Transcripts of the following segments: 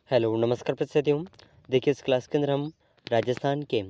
Hello नमस्कार प्रस्तुतियों। देखिए इस क्लास के अंदर हम राजस्थान के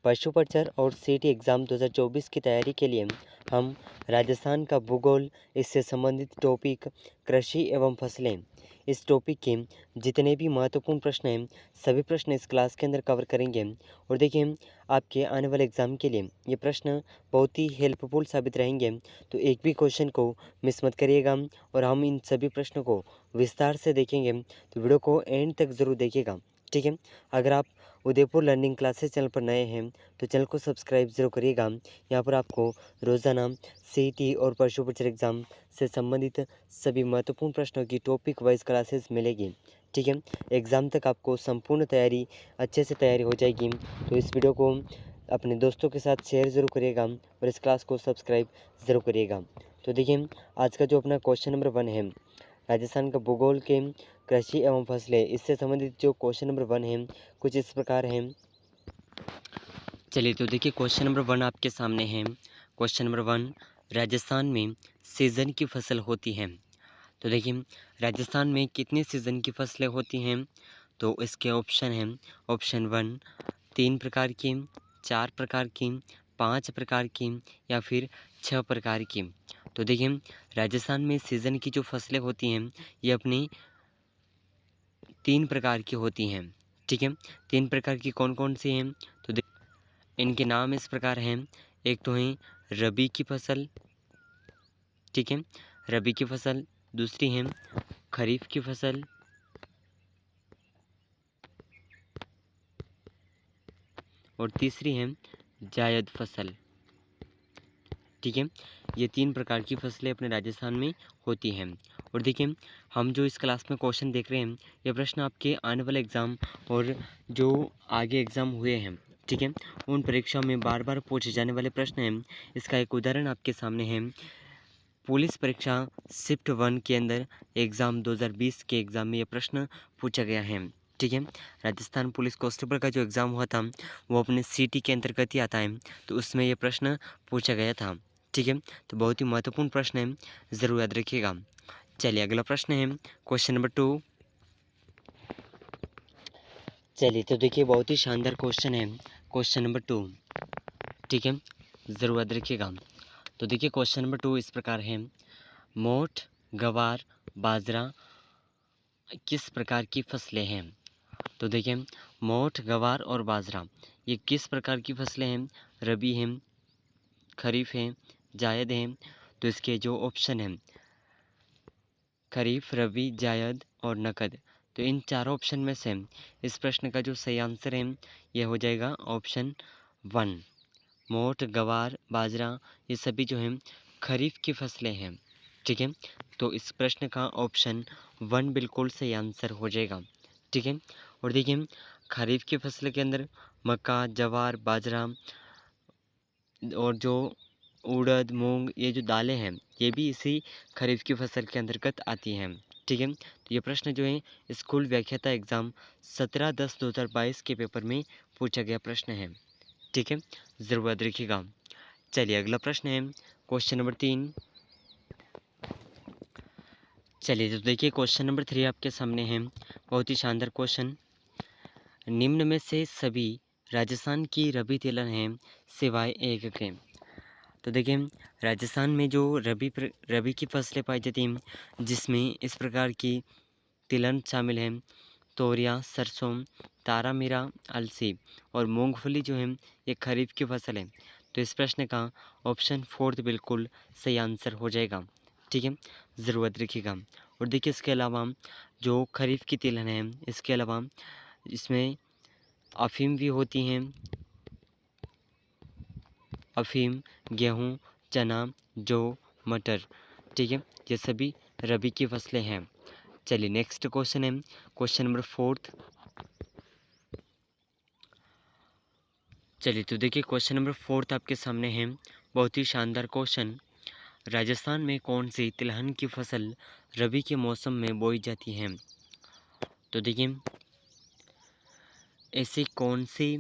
पशु प्रचार और सीटी एग्ज़ाम 2024 की तैयारी के लिए हम राजस्थान का भूगोल, इससे संबंधित टॉपिक, कृषि एवं फसलें, इस टॉपिक के जितने भी महत्वपूर्ण प्रश्न हैं सभी प्रश्न इस क्लास के अंदर कवर करेंगे। और देखिए आपके आने वाले एग्ज़ाम के लिए ये प्रश्न बहुत ही हेल्पफुल साबित रहेंगे, तो एक भी क्वेश्चन को मिस मत करिएगा और हम इन सभी प्रश्नों को विस्तार से देखेंगे, तो वीडियो को एंड तक ज़रूर देखिएगा। ठीक है। अगर आप उदयपुर लर्निंग क्लासेस चैनल पर नए हैं तो चैनल को सब्सक्राइब ज़रूर करिएगा। यहाँ पर आपको रोज़ाना सीटी और पशु प्रचार एग्ज़ाम से संबंधित सभी महत्वपूर्ण प्रश्नों की टॉपिक वाइज क्लासेस मिलेगी। ठीक है। एग्ज़ाम तक आपको संपूर्ण तैयारी अच्छे से तैयारी हो जाएगी। तो इस वीडियो को अपने दोस्तों के साथ शेयर ज़रूर करिएगा और इस क्लास को सब्सक्राइब ज़रूर करिएगा। तो देखिए आज का जो अपना क्वेश्चन नंबर 1 है, राजस्थान का भूगोल के कृषि एवं फसलें, इससे संबंधित जो क्वेश्चन नंबर 1 है कुछ इस प्रकार है। चलिए तो देखिए क्वेश्चन नंबर 1 आपके सामने है। क्वेश्चन नंबर 1, राजस्थान में सीज़न की फसल होती है। तो देखिए राजस्थान में कितने सीज़न की फसलें होती हैं, तो इसके ऑप्शन हैं। ऑप्शन 1 3 प्रकार की, 4 प्रकार की, 5 प्रकार की या फिर 6 प्रकार की। तो देखिए राजस्थान में सीज़न की जो फसलें होती हैं ये अपनी 3 प्रकार की होती हैं। ठीक है। 3 प्रकार की कौन कौन सी हैं, तो इनके नाम इस प्रकार हैं। एक तो है रबी की फसल, ठीक है, रबी की फसल। दूसरी है खरीफ की फसल, और तीसरी है जायद फसल। ठीक है। ये 3 प्रकार की फसलें अपने राजस्थान में होती हैं। और देखिए हम जो इस क्लास में क्वेश्चन देख रहे हैं ये प्रश्न आपके आने वाले एग्ज़ाम और जो आगे एग्ज़ाम हुए हैं, ठीक है, उन परीक्षाओं में बार बार पूछे जाने वाले प्रश्न हैं। इसका एक उदाहरण आपके सामने है। पुलिस परीक्षा शिफ्ट 1 के अंदर एग्ज़ाम 2020 के एग्ज़ाम में ये प्रश्न पूछा गया है। ठीक है। राजस्थान पुलिस कांस्टेबल का जो एग्ज़ाम हुआ था वो अपने सिटी के अंतर्गत ही आता है, तो उसमें ये प्रश्न पूछा गया था। ठीक है। तो बहुत ही महत्वपूर्ण प्रश्न है, ज़रूर याद रखिएगा। चलिए अगला प्रश्न है क्वेश्चन नंबर 2। चलिए तो देखिए बहुत ही शानदार क्वेश्चन है क्वेश्चन नंबर 2। ठीक है, ज़रूर याद रखिएगा। तो देखिए क्वेश्चन नंबर 2 इस प्रकार है। मोठ, गवार, बाजरा किस प्रकार की फसलें हैं। तो देखिए मोठ, गवार और बाजरा ये किस प्रकार की फसलें हैं, रबी हैं, खरीफ हैं, जायद हैं। तो इसके जो ऑप्शन हैं खरीफ, रबी, जायद और नकद, तो इन चारों ऑप्शन में से इस प्रश्न का जो सही आंसर है ये हो जाएगा ऑप्शन 1। मोठ, गवार, बाजरा ये सभी जो हैं खरीफ की फसलें हैं। ठीक है। तो इस प्रश्न का ऑप्शन 1 बिल्कुल सही आंसर हो जाएगा। ठीक है। और देखिए खरीफ की फसल के अंदर मक्का, जवार, बाजरा और जो उड़द, मूंग ये जो दालें हैं ये भी इसी खरीफ की फसल के अंतर्गत आती हैं। ठीक है। तो ये प्रश्न जो है स्कूल व्याख्याता एग्ज़ाम 17/10/2022 के पेपर में पूछा गया प्रश्न है। ठीक है, ज़रूर याद रखिएगा। चलिए अगला प्रश्न है क्वेश्चन नंबर 3। चलिए तो देखिए क्वेश्चन नंबर 3 आपके सामने है। बहुत ही शानदार क्वेश्चन। निम्न में से सभी राजस्थान की रबी तिलहन हैं सिवाय एक के। तो देखिए राजस्थान में जो रबी की फसलें पाई जाती हैं जिसमें इस प्रकार की तिलहन शामिल हैं। तोरियां, सरसों, तारामीरा, अलसी और मूंगफली जो है ये खरीफ की फसल है। तो इस प्रश्न का ऑप्शन 4 बिल्कुल सही आंसर हो जाएगा। ठीक है, ज़रूरत रखिएगा। और देखिए इसके अलावा जो खरीफ की तिलहन है इसके अलावा इसमें अफ़ीम भी होती हैं। अफ़ीम, गेहूँ, चना, जौ, मटर, ठीक है, ये सभी रबी की फसलें हैं। चलिए नेक्स्ट क्वेश्चन है क्वेश्चन नंबर 4। चलिए तो देखिए क्वेश्चन नंबर 4 आपके सामने है। बहुत ही शानदार क्वेश्चन। राजस्थान में कौन सी तिलहन की फसल रबी के मौसम में बोई जाती है। तो देखिए ऐसी कौन सी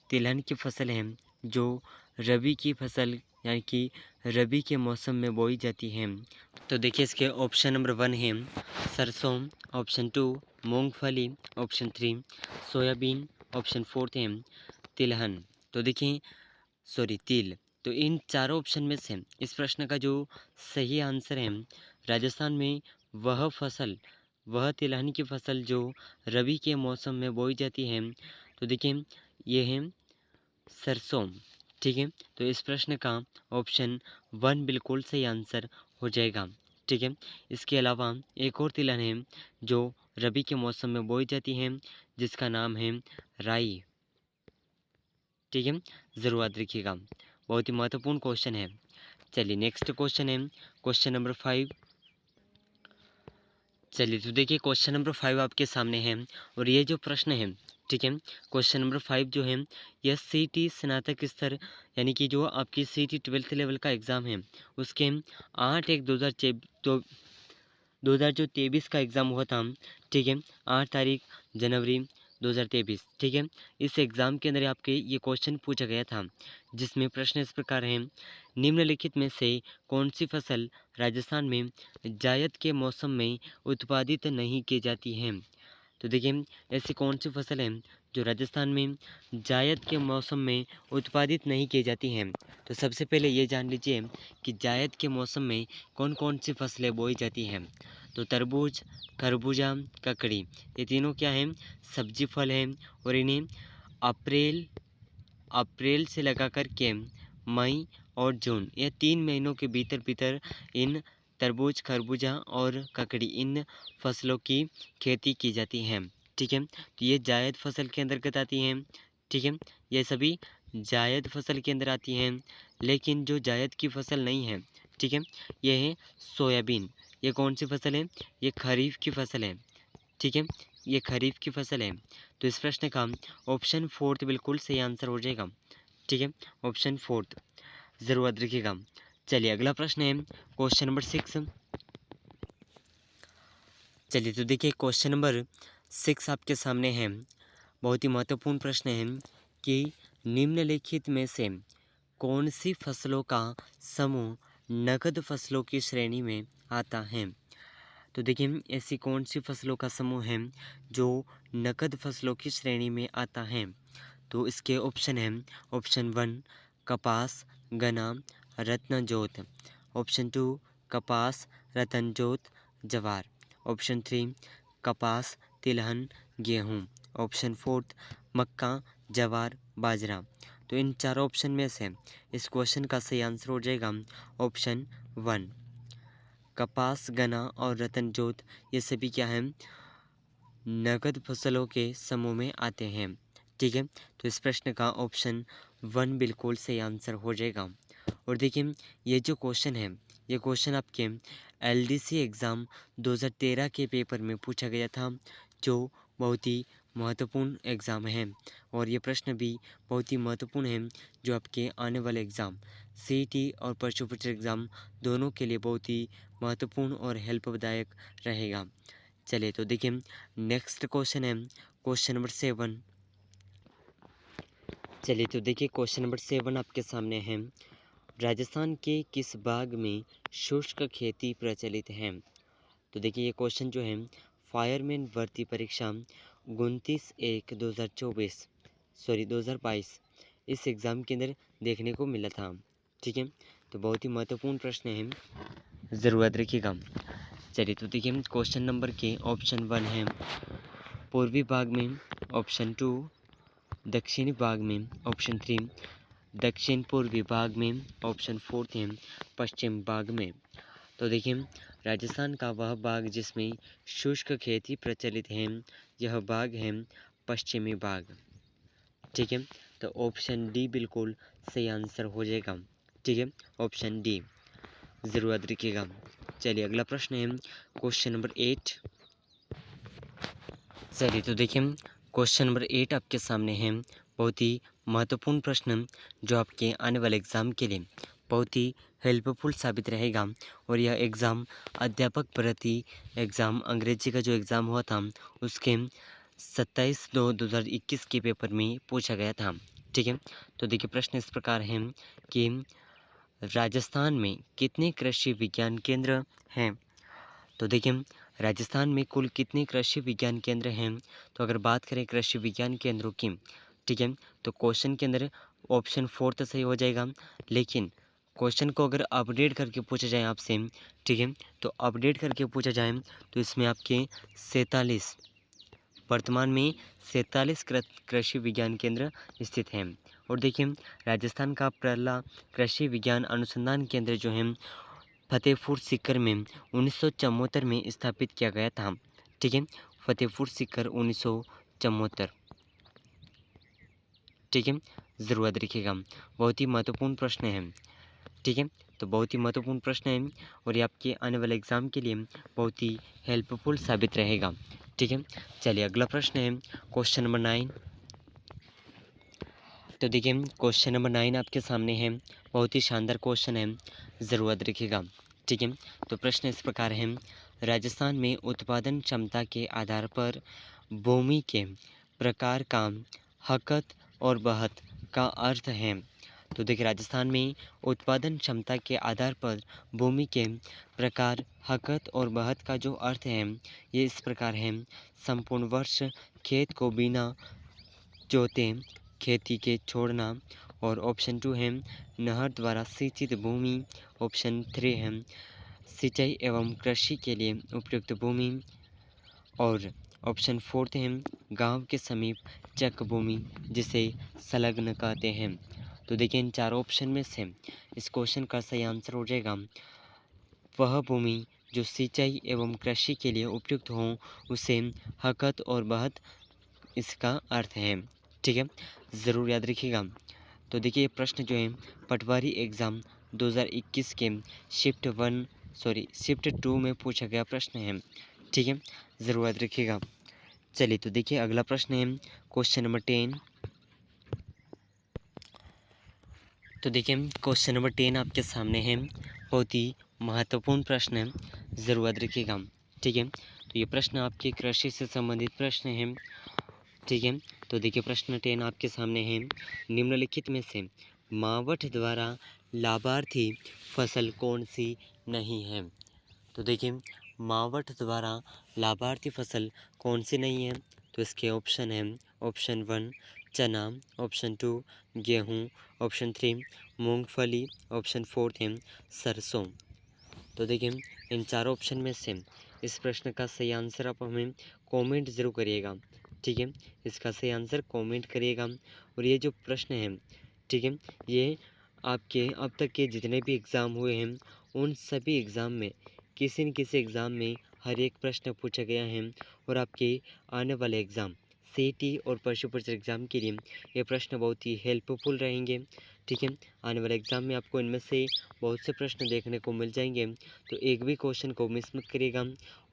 तिलहन की फसल है जो रबी की फसल यानी कि रबी के मौसम में बोई जाती हैं? तो देखिए इसके ऑप्शन नंबर 1 है सरसों, ऑप्शन 2 मूंगफली, ऑप्शन 3 सोयाबीन, ऑप्शन 4 है तिलहन। तो देखिए तिल। तो इन चारों ऑप्शन में से इस प्रश्न का जो सही आंसर है राजस्थान में वह तिलहन की फसल जो रबी के मौसम में बोई जाती है। तो देखिए ये है सरसों। ठीक है, तो इस प्रश्न का ऑप्शन 1 बिल्कुल सही आंसर हो जाएगा। ठीक है, इसके अलावा एक और तिलहन है जो रबी के मौसम में बोई जाती है जिसका नाम है राई। ठीक है, ज़रूर याद रखिएगा, बहुत ही महत्वपूर्ण क्वेश्चन है। चलिए नेक्स्ट क्वेश्चन है क्वेश्चन नंबर 5। चलिए तो देखिए क्वेश्चन नंबर 5 आपके सामने है और ये जो प्रश्न है, ठीक है, क्वेश्चन नंबर 5 जो है यह सीटी स्नातक स्तर यानी कि जो आपकी सीटी 12th लेवल का एग्ज़ाम है उसके 8/1/2023 का एग्ज़ाम हुआ था। ठीक है, 8 तारीख जनवरी 2023। ठीक है, इस एग्ज़ाम के अंदर आपके ये क्वेश्चन पूछा गया था जिसमें प्रश्न इस प्रकार हैं, निम्नलिखित में से कौन सी फसल राजस्थान में जायद के मौसम में उत्पादित नहीं की जाती है? तो देखिए ऐसी कौन सी फसल है जो राजस्थान में जायद के मौसम में उत्पादित नहीं की जाती हैं? तो सबसे पहले ये जान लीजिए कि जायद के मौसम में कौन कौन सी फसलें बोई जाती हैं। तो तरबूज, खरबूजा, ककड़ी, ये तीनों क्या हैं? सब्जी फल हैं और इन्हें अप्रैल अप्रैल से लगाकर के मई और जून, ये 3 महीनों के भीतर भीतर इन तरबूज, खरबूजा और ककड़ी इन फसलों की खेती की जाती है। ठीक है, तो ये जायद फसल के अंतर्गत आती हैं। ठीक है, ये सभी जायद फसल के अंदर आती हैं। लेकिन जो जायद की फसल नहीं है, ठीक है, ये है सोयाबीन। ये कौन सी फसल है? ये खरीफ की फसल है। ठीक है, ये खरीफ की फसल है। तो इस प्रश्न का ऑप्शन 4 बिल्कुल सही आंसर हो जाएगा। ठीक है, ऑप्शन 4 ज़रूर याद रखिएगा। चलिए अगला प्रश्न है क्वेश्चन नंबर 6। चलिए तो देखिए क्वेश्चन नंबर 6 आपके सामने है। बहुत ही महत्वपूर्ण प्रश्न है कि निम्नलिखित में से कौन सी फसलों का समूह नकद फसलों की श्रेणी में आता है? तो देखिए ऐसी कौन सी फसलों का समूह है जो नकद फसलों की श्रेणी में आता है? तो इसके ऑप्शन हैं, ऑप्शन 1 कपास, गन्ना, रत्नजोत, ऑप्शन 2 कपास, रतनजोत, जवार, ऑप्शन 3 कपास, तिलहन, गेहूँ, ऑप्शन 4 मक्का, जवार, बाजरा। तो इन चारों ऑप्शन में से इस क्वेश्चन का सही आंसर हो जाएगा ऑप्शन 1 कपास, गन्ना और रतनजोत, ये सभी क्या हैं? नकद फसलों के समूह में आते हैं। ठीक है, तो इस प्रश्न का ऑप्शन 1 बिल्कुल सही आंसर हो जाएगा। और देखिए ये जो क्वेश्चन है, ये क्वेश्चन आपके एलडीसी एग्ज़ाम 2013 के पेपर में पूछा गया था, जो बहुत ही महत्वपूर्ण एग्ज़ाम है। और ये प्रश्न भी बहुत ही महत्वपूर्ण है जो आपके आने वाले एग्ज़ाम सीईटी और पशुपक्षी एग्ज़ाम दोनों के लिए बहुत ही महत्वपूर्ण और हेल्पदायक रहेगा। चलिए तो देखिए नेक्स्ट क्वेश्चन है क्वेश्चन नंबर 7। चलिए तो देखिए क्वेश्चन नंबर 7 आपके सामने है, राजस्थान के किस भाग में शुष्क खेती प्रचलित है? तो देखिए ये क्वेश्चन जो है फायरमैन भर्ती परीक्षा 2022 इस एग्ज़ाम के अंदर देखने को मिला था। ठीक है, तो बहुत ही महत्वपूर्ण प्रश्न है, ज़रूर याद रखिएगा। चलिए तो देखिए क्वेश्चन नंबर के ऑप्शन 1 है पूर्वी भाग में, ऑप्शन 2 दक्षिणी भाग में, ऑप्शन 3 दक्षिण पूर्वी भाग में, ऑप्शन 4 है पश्चिम भाग में। तो देखिए राजस्थान का वह भाग जिसमें शुष्क खेती प्रचलित है, यह भाग है पश्चिमी भाग। ठीक है, तो ऑप्शन डी बिल्कुल सही आंसर हो जाएगा। ठीक है, ऑप्शन डी ज़रूर याद रखिएगा। चलिए अगला प्रश्न है क्वेश्चन नंबर 8। चलिए तो देखिए क्वेश्चन नंबर 8 आपके सामने है, बहुत ही महत्वपूर्ण प्रश्न जो आपके आने वाले एग्ज़ाम के लिए बहुत ही हेल्पफुल साबित रहेगा। और यह एग्ज़ाम अध्यापक भर्ती एग्ज़ाम अंग्रेजी का जो एग्ज़ाम हुआ था उसके 27/2/2021 के पेपर में पूछा गया था। ठीक है, तो देखिए प्रश्न इस प्रकार है कि राजस्थान में कितने कृषि विज्ञान केंद्र हैं? तो देखिए राजस्थान में कुल कितने कृषि विज्ञान केंद्र हैं? तो अगर बात करें कृषि विज्ञान केंद्रों की, ठीक है, तो क्वेश्चन के अंदर ऑप्शन 4 तो सही हो जाएगा, लेकिन क्वेश्चन को अगर अपडेट करके पूछा जाए आपसे, ठीक है, तो अपडेट करके पूछा जाए तो इसमें आपके 47 वर्तमान में 47 कृषि विज्ञान केंद्र स्थित हैं। और देखिए राजस्थान का पहला कृषि विज्ञान अनुसंधान केंद्र जो है फतेहपुर सीकर में 1974 में स्थापित किया गया था, ठीक है, फतेहपुर सीकर 1974, ठीक है, ज़रूर याद रखिएगा, बहुत ही महत्वपूर्ण प्रश्न है, ठीक है, तो बहुत ही महत्वपूर्ण प्रश्न है और ये आपके आने वाले एग्ज़ाम के लिए बहुत ही हेल्पफुल साबित रहेगा, ठीक है। चलिए अगला प्रश्न है क्वेश्चन नंबर 9। तो देखिए क्वेश्चन नंबर 9 आपके सामने है, बहुत ही शानदार क्वेश्चन है, ज़रूर याद रखिएगा, ठीक है। तो प्रश्न इस प्रकार है, राजस्थान में उत्पादन क्षमता के आधार पर भूमि के प्रकार का हकत और बहत का अर्थ है। तो देखिए राजस्थान में उत्पादन क्षमता के आधार पर भूमि के प्रकार हकत और बहत का जो अर्थ है ये इस प्रकार है, संपूर्ण वर्ष खेत को बिना जोते खेती के छोड़ना, और ऑप्शन 2 है नहर द्वारा सिंचित भूमि, ऑप्शन 3 है सिंचाई एवं कृषि के लिए उपयुक्त भूमि, और ऑप्शन 4 है गांव के समीप चक भूमि जिसे संलग्न कहते हैं। तो देखिए इन चारों ऑप्शन में से इस क्वेश्चन का सही आंसर हो जाएगा वह भूमि जो सिंचाई एवं कृषि के लिए उपयुक्त हो उसे हकत और बहत इसका अर्थ है, ठीक है, ज़रूर याद रखिएगा। तो देखिए प्रश्न जो है पटवारी एग्ज़ाम 2021 के शिफ्ट 2 में पूछा गया प्रश्न है, ठीक है, ज़रूर याद रखिएगा। चलिए तो देखिए अगला प्रश्न है क्वेश्चन नंबर 10। तो देखिए क्वेश्चन नंबर 10 आपके सामने है, बहुत ही महत्वपूर्ण प्रश्न है, ज़रूर याद रखिएगा, ठीक है। तो ये प्रश्न आपके कृषि से संबंधित प्रश्न है, ठीक है। तो देखिए प्रश्न 10 आपके सामने है, निम्नलिखित में से मावठ द्वारा लाभार्थी फसल कौन सी नहीं है? तो देखिए मावठ द्वारा लाभार्थी फसल कौन सी नहीं है? तो इसके ऑप्शन है, ऑप्शन 1 चना, ऑप्शन 2 गेहूँ, ऑप्शन 3 मूंगफली, ऑप्शन 4 है सरसों। तो देखिए इन चारों ऑप्शन में से इस प्रश्न का सही आंसर आप हमें कमेंट ज़रूर करिएगा, ठीक है, इसका सही आंसर कमेंट करिएगा। और ये जो प्रश्न है, ठीक है, ये आपके अब तक के जितने भी एग्ज़ाम हुए हैं उन सभी एग्ज़ाम में किसी न किसी एग्ज़ाम में हर एक प्रश्न पूछा गया है, और आपके आने वाले एग्ज़ाम सीईटी और पशु परिचर एग्ज़ाम के लिए ये प्रश्न बहुत ही हेल्पफुल रहेंगे, ठीक है। आने वाले एग्ज़ाम में आपको इनमें से बहुत से प्रश्न देखने को मिल जाएंगे, तो एक भी क्वेश्चन को मिस मत करिएगा।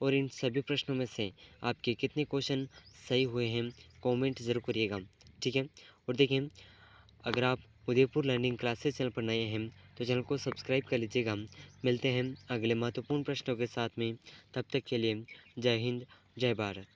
और इन सभी प्रश्नों में से आपके कितने क्वेश्चन सही हुए हैं कमेंट ज़रूर करिएगा, ठीक है। और देखिए अगर आप उदयपुर लर्निंग क्लासेस चैनल पर नए हैं तो चैनल को सब्सक्राइब कर लीजिएगा। मिलते हैं अगले महत्वपूर्ण प्रश्नों के साथ में, तब तक के लिए जय हिंद जय भारत।